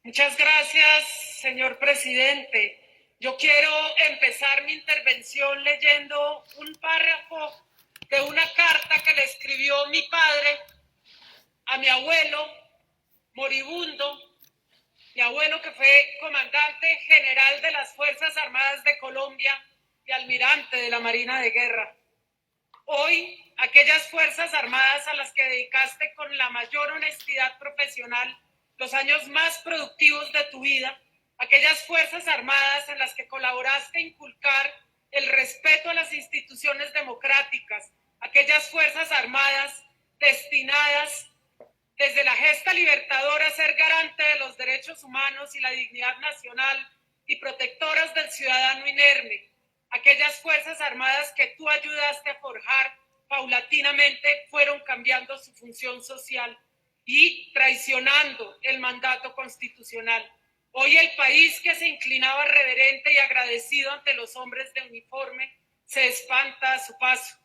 Muchas gracias, señor presidente. Yo quiero empezar mi intervención leyendo un párrafo de una carta que le escribió mi padre a mi abuelo moribundo, mi abuelo que fue comandante general de las Fuerzas Armadas de Colombia y almirante de la Marina de Guerra. Hoy, aquellas Fuerzas Armadas a las que dedicaste con la mayor honestidad profesional los años más productivos de tu vida, aquellas Fuerzas Armadas en las que colaboraste a inculcar el respeto a las instituciones democráticas, aquellas Fuerzas Armadas destinadas desde la gesta libertadora a ser garante de los derechos humanos y la dignidad nacional y protectoras del ciudadano inerme, aquellas Fuerzas Armadas que tú ayudaste a forjar paulatinamente fueron cambiando su función social y traicionando el mandato constitucional. Hoy el país que se inclinaba reverente y agradecido ante los hombres de uniforme se espanta a su paso.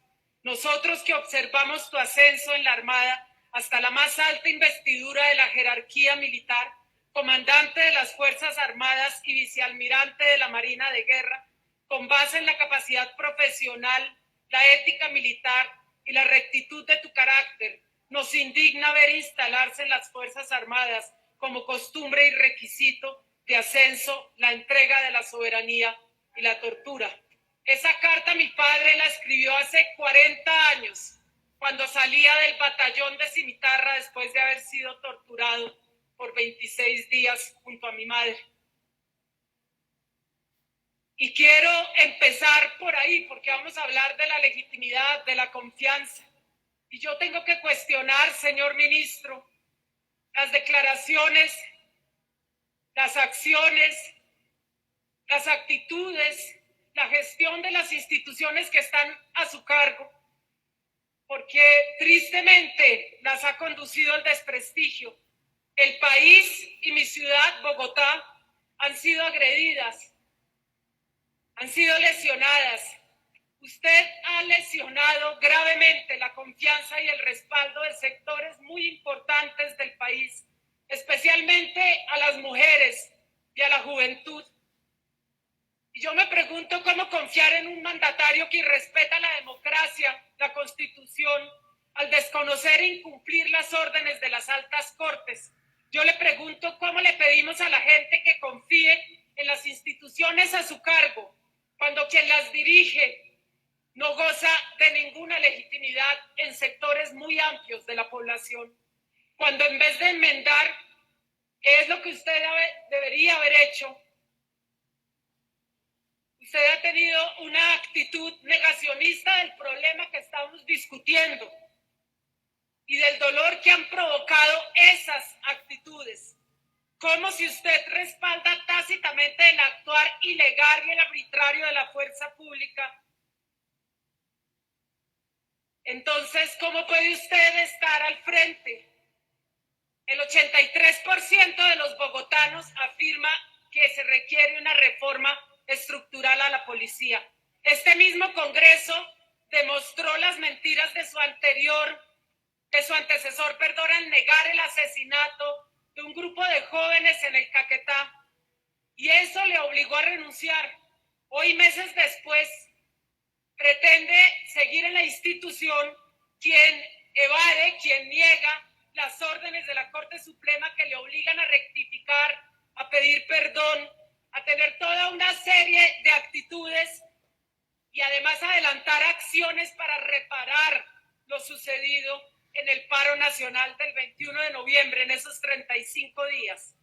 Nosotros que observamos tu ascenso en la Armada hasta la más alta investidura de la jerarquía militar, comandante de las Fuerzas Armadas y vicealmirante de la Marina de Guerra, con base en la capacidad profesional, la ética militar y la rectitud de tu carácter, nos indigna ver instalarse en las Fuerzas Armadas como costumbre y requisito de ascenso la entrega de la soberanía y la tortura. Esa carta mi padre la escribió hace 40 años, cuando salía del batallón de Cimitarra después de haber sido torturado por 26 días junto a mi madre. Y quiero empezar por ahí, porque vamos a hablar de la legitimidad, de la confianza. Y yo tengo que cuestionar, señor ministro, las declaraciones, las acciones, las actitudes, la gestión de las instituciones que están a su cargo, porque tristemente las ha conducido al desprestigio. El país y mi ciudad, Bogotá, han sido agredidas, han sido lesionadas. Usted ha lesionado gravemente la confianza y el respaldo de sectores muy importantes del país, especialmente a las mujeres y a la juventud. Y yo me pregunto cómo confiar en un mandatario que irrespeta la democracia, la Constitución, al desconocer e incumplir las órdenes de las altas cortes. Yo le pregunto cómo le pedimos a la gente que confíe en las instituciones a su cargo, cuando quien las dirige no goza de ninguna legitimidad en sectores muy amplios de la población. Cuando en vez de enmendar, que es lo que usted debería haber hecho, usted ha tenido una actitud negacionista del problema que estamos discutiendo y del dolor que han provocado esas actitudes. Como si usted respalda tácitamente el actuar ilegal y el arbitrario de la fuerza pública. Entonces, ¿cómo puede usted estar al frente? El 83% de los bogotanos afirma que se requiere una reforma estructural a la policía. Este mismo Congreso demostró las mentiras de su antecesor, al negar el asesinato de un grupo de jóvenes en el Caquetá, y eso le obligó a renunciar. Hoy, meses después, pretende seguir en la institución quien evade, quien niega las órdenes de la Corte Suprema que le obligan a rectificar, a pedir perdón, a tener toda una serie de actitudes y además adelantar acciones para reparar lo sucedido en el paro nacional del 21 de noviembre, en esos 35 días.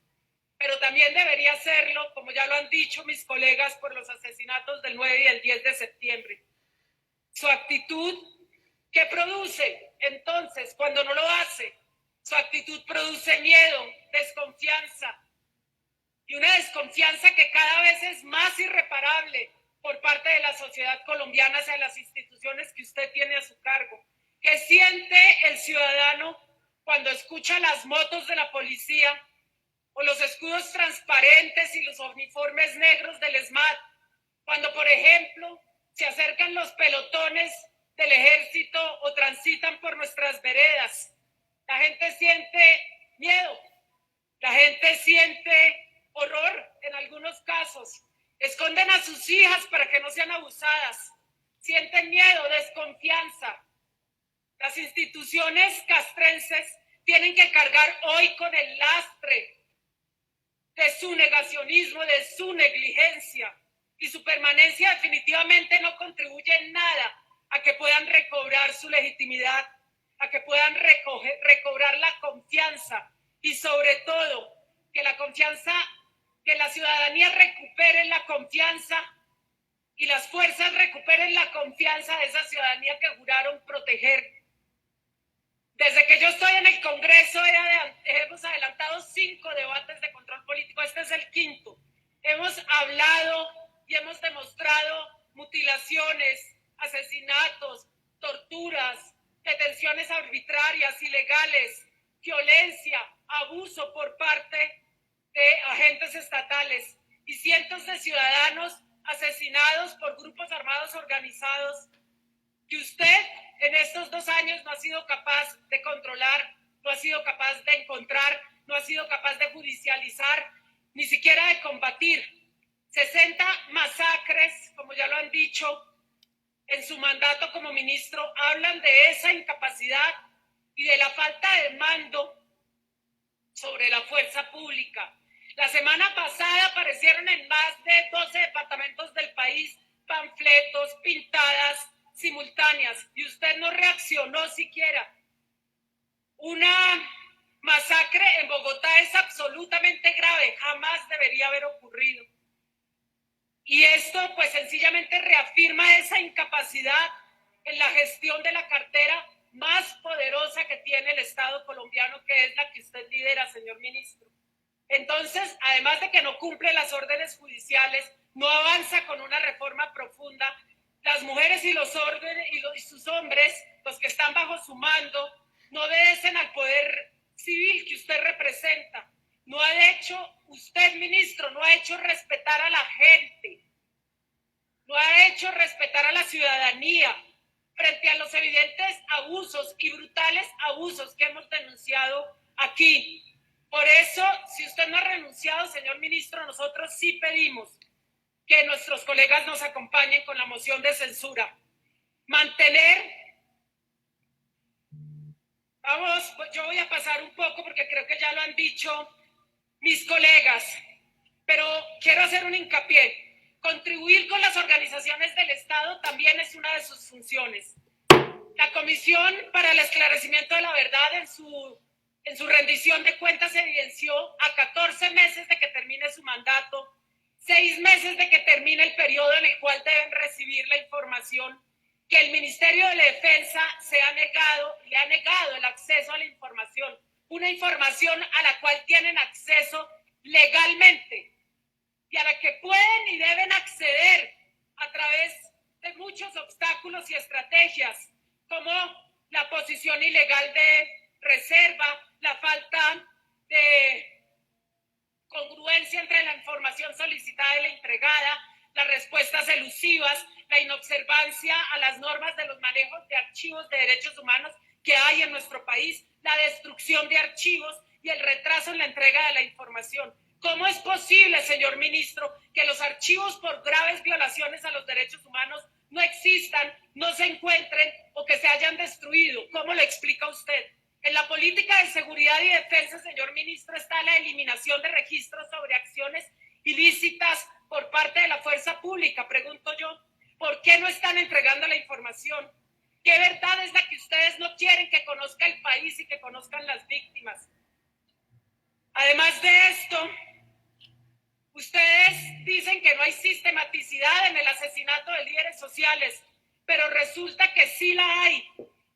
Pero también debería hacerlo, como ya lo han dicho mis colegas, por los asesinatos del 9 y el 10 de septiembre. Su actitud, ¿qué produce? Entonces, cuando no lo hace, su actitud produce miedo, desconfianza, y una desconfianza que cada vez es más irreparable por parte de la sociedad colombiana hacia las instituciones que usted tiene a su cargo. ¿Qué siente el ciudadano cuando escucha las motos de la policía o los escudos transparentes y los uniformes negros del ESMAD? Cuando, por ejemplo, se acercan los pelotones del ejército o transitan por nuestras veredas, la gente siente miedo. La gente siente horror en algunos casos. Esconden a sus hijas para que no sean abusadas. Sienten miedo, desconfianza. Las instituciones castrenses tienen que cargar hoy con el lastre de su negacionismo, de su negligencia, y su permanencia definitivamente no contribuye en nada a que puedan recobrar su legitimidad, a que puedan recobrar la confianza, y sobre todo que la confianza, que la ciudadanía recupere la confianza y las fuerzas recuperen la confianza de esa ciudadanía que juraron proteger. Desde que yo estoy en el Congreso hemos adelantado 5 debates de control político, este es el 5º. Hemos hablado y hemos demostrado mutilaciones, asesinatos, torturas, detenciones arbitrarias, ilegales, violencia, abuso por parte de agentes estatales y cientos de ciudadanos asesinados por grupos armados organizados que usted en estos 2 años no ha sido capaz de controlar, no ha sido capaz de encontrar, no ha sido capaz de judicializar, ni siquiera de combatir. 60 masacres, como ya lo han dicho, en su mandato como ministro, hablan de esa incapacidad y de la falta de mando sobre la fuerza pública. La semana pasada aparecieron en más de 12 departamentos del país panfletos, pintadas simultáneas, y usted no reaccionó siquiera. Una masacre en Bogotá es absolutamente grave, jamás debería haber ocurrido. Y esto pues sencillamente reafirma esa incapacidad en la gestión de la cartera más poderosa que tiene el Estado colombiano, que es la que usted lidera, señor ministro. Entonces, además de que no cumple las órdenes judiciales, no avanza con una reforma profunda, las mujeres y los órdenes y sus hombres, los que están bajo su mando, no obedecen al poder civil que usted representa. No ha hecho, usted, ministro, no ha hecho respetar a la gente, no ha hecho respetar a la ciudadanía frente a los evidentes abusos y brutales abusos que hemos denunciado aquí. Por eso, si usted no ha renunciado, señor ministro, nosotros sí pedimos que nuestros colegas nos acompañen con la moción de censura. Yo voy a pasar un poco porque creo que ya lo han dicho mis colegas, pero quiero hacer un hincapié. Contribuir con las organizaciones del Estado también es una de sus funciones. La Comisión para el Esclarecimiento de la Verdad en su rendición de cuentas evidenció a 14 meses de que termine su mandato, 6 meses de que termine el periodo en el cual deben recibir la información, que el Ministerio de la Defensa le ha negado el acceso a la información, una información a la cual tienen acceso legalmente y a la que pueden y deben acceder a través de muchos obstáculos y estrategias, como la posición ilegal de reserva, la falta de congruencia entre la información solicitada y la entregada, las respuestas elusivas, la inobservancia a las normas de los manejos de archivos de derechos humanos que hay en nuestro país, la destrucción de archivos y el retraso en la entrega de la información. ¿Cómo es posible, señor ministro, que los archivos por graves violaciones a los derechos humanos no existan, no se encuentren o que se hayan destruido? ¿Cómo lo explica usted? En la política de seguridad y defensa, señor ministro, está la eliminación de registros sobre acciones ilícitas por parte de la fuerza pública. Pregunto yo, ¿por qué no están entregando la información? ¿Qué verdad es la que ustedes no quieren que conozca el país y que conozcan las víctimas? Además de esto, ustedes dicen que no hay sistematicidad en el asesinato de líderes sociales, pero resulta que sí la hay.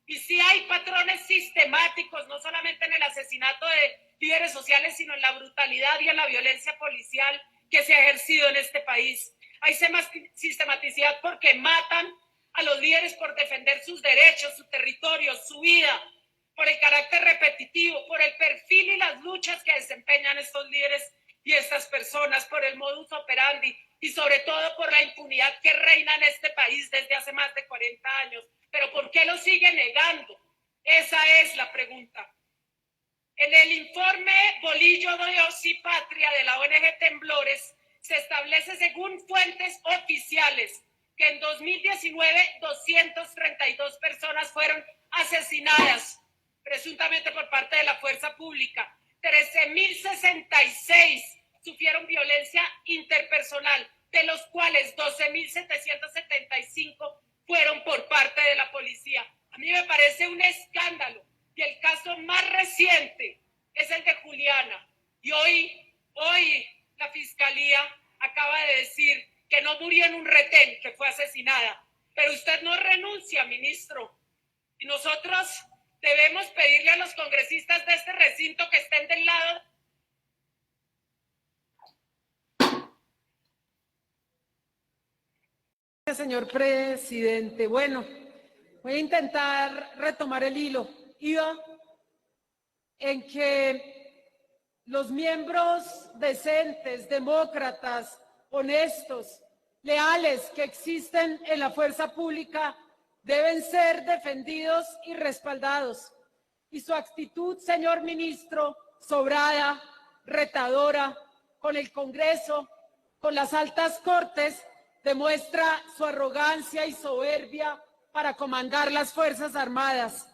Y sí hay patrones sistemáticos, no solamente en el asesinato de líderes sociales, sino en la brutalidad y en la violencia policial que se ha ejercido en este país. Hay sistematicidad porque matan a los líderes por defender sus derechos, su territorio, su vida, por el carácter repetitivo, por el perfil y las luchas que desempeñan estos líderes y estas personas, por el modus operandi y sobre todo por la impunidad que reina en este país desde hace más de 40 años. ¿Pero por qué lo sigue negando? Esa es la pregunta. En el informe Bolillo Dios y Patria de la ONG Temblores se establece, según fuentes oficiales, que en 2019 232 personas fueron asesinadas, presuntamente por parte de la fuerza pública. 13.066 sufrieron violencia interpersonal, de los cuales 12.775 fueron por parte de la policía. A mí me parece un escándalo. Y el caso más reciente es el de Juliana. Y hoy la Fiscalía acaba de decir que no murió en un retén, que fue asesinada. Pero usted no renuncia, ministro. Y nosotros debemos pedirle a los congresistas de este recinto que estén del lado. Señor presidente, bueno, voy a intentar retomar el hilo. Iba en que los miembros decentes, demócratas, honestos, leales que existen en la fuerza pública deben ser defendidos y respaldados. Y su actitud, señor ministro, sobrada, retadora, con el Congreso, con las altas cortes, demuestra su arrogancia y soberbia para comandar las Fuerzas Armadas.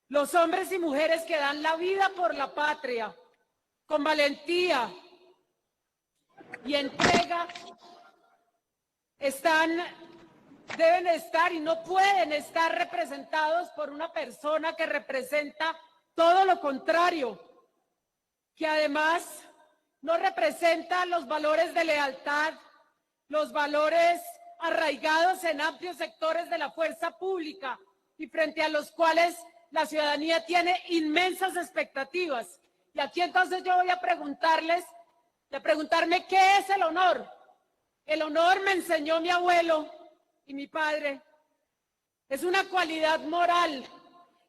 Los hombres y mujeres que dan la vida por la patria, con valentía y entrega, deben estar y no pueden estar representados por una persona que representa todo lo contrario, que además no representa los valores de lealtad, los valores arraigados en amplios sectores de la fuerza pública y frente a los cuales la ciudadanía tiene inmensas expectativas. Y aquí entonces yo voy a preguntarme qué es el honor. El honor, me enseñó mi abuelo y mi padre, es una cualidad moral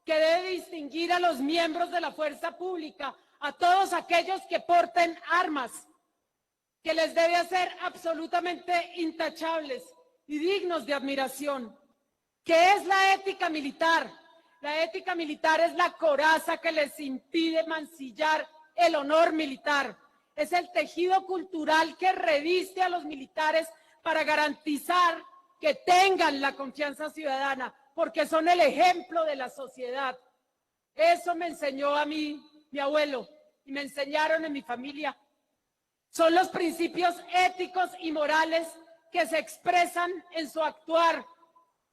que debe distinguir a los miembros de la fuerza pública, a todos aquellos que porten armas, que les debe hacer absolutamente intachables y dignos de admiración. ¿Qué es la ética militar? La ética militar es la coraza que les impide mancillar el honor militar. Es el tejido cultural que reviste a los militares para garantizar que tengan la confianza ciudadana, porque son el ejemplo de la sociedad. Eso me enseñó a mí mi abuelo y me enseñaron en mi familia. Son los principios éticos y morales que se expresan en su actuar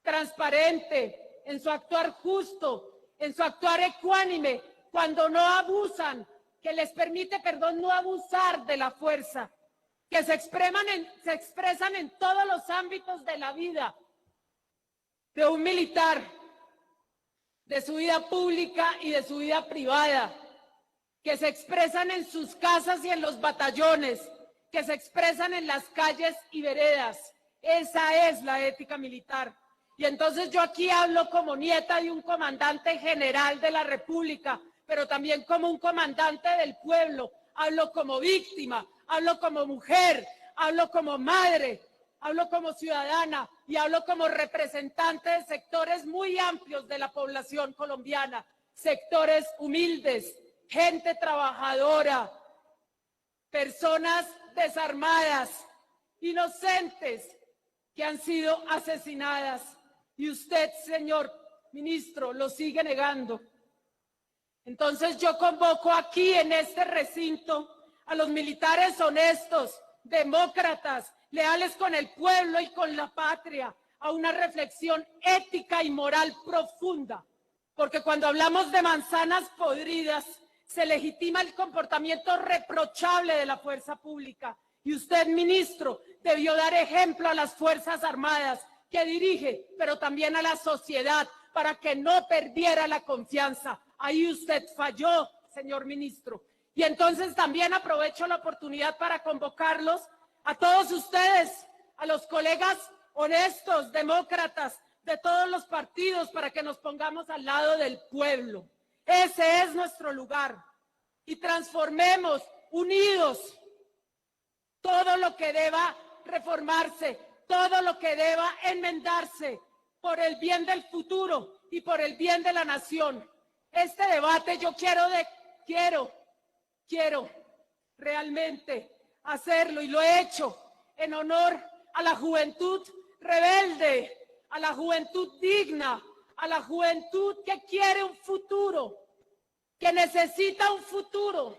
transparente, en su actuar justo, en su actuar ecuánime, cuando no abusan, que les permite, no abusar de la fuerza, que se expresan en todos los ámbitos de la vida de un militar, de su vida pública y de su vida privada, que se expresan en sus casas y en los batallones, que se expresan en las calles y veredas. Esa es la ética militar. Y entonces yo aquí hablo como nieta de un comandante general de la República, pero también como un comandante del pueblo. Hablo como víctima, hablo como mujer, hablo como madre, hablo como ciudadana y hablo como representante de sectores muy amplios de la población colombiana, sectores humildes, gente trabajadora, personas desarmadas, inocentes que han sido asesinadas. Y usted, señor ministro, lo sigue negando. Entonces yo convoco aquí en este recinto a los militares honestos, demócratas, leales con el pueblo y con la patria, a una reflexión ética y moral profunda. Porque cuando hablamos de manzanas podridas, se legitima el comportamiento reprochable de la fuerza pública. Y usted, ministro, debió dar ejemplo a las Fuerzas Armadas que dirige, pero también a la sociedad, para que no perdiera la confianza. Ahí usted falló, señor ministro. Y entonces también aprovecho la oportunidad para convocarlos a todos ustedes, a los colegas honestos, demócratas, de todos los partidos, para que nos pongamos al lado del pueblo. Ese es nuestro lugar. Y transformemos, unidos, todo lo que deba reformarse, todo lo que deba enmendarse por el bien del futuro y por el bien de la nación. Este debate yo quiero quiero realmente hacerlo, y lo he hecho en honor a la juventud rebelde, a la juventud digna, a la juventud que quiere un futuro, que necesita un futuro,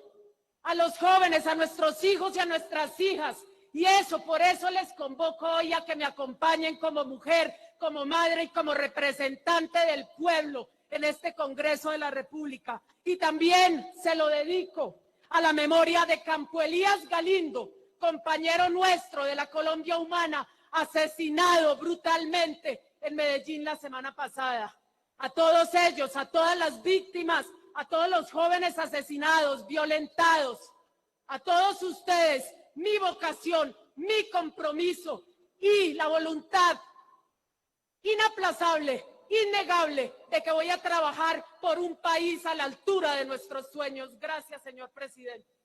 a los jóvenes, a nuestros hijos y a nuestras hijas. Y por eso les convoco hoy a que me acompañen como mujer, como madre y como representante del pueblo en este Congreso de la República. Y también se lo dedico a la memoria de Campo Elías Galindo, compañero nuestro de la Colombia Humana, asesinado brutalmente en Medellín la semana pasada. A todos ellos, a todas las víctimas, a todos los jóvenes asesinados, violentados, a todos ustedes, mi vocación, mi compromiso y la voluntad inaplazable, innegable, de que voy a trabajar por un país a la altura de nuestros sueños. Gracias, señor presidente.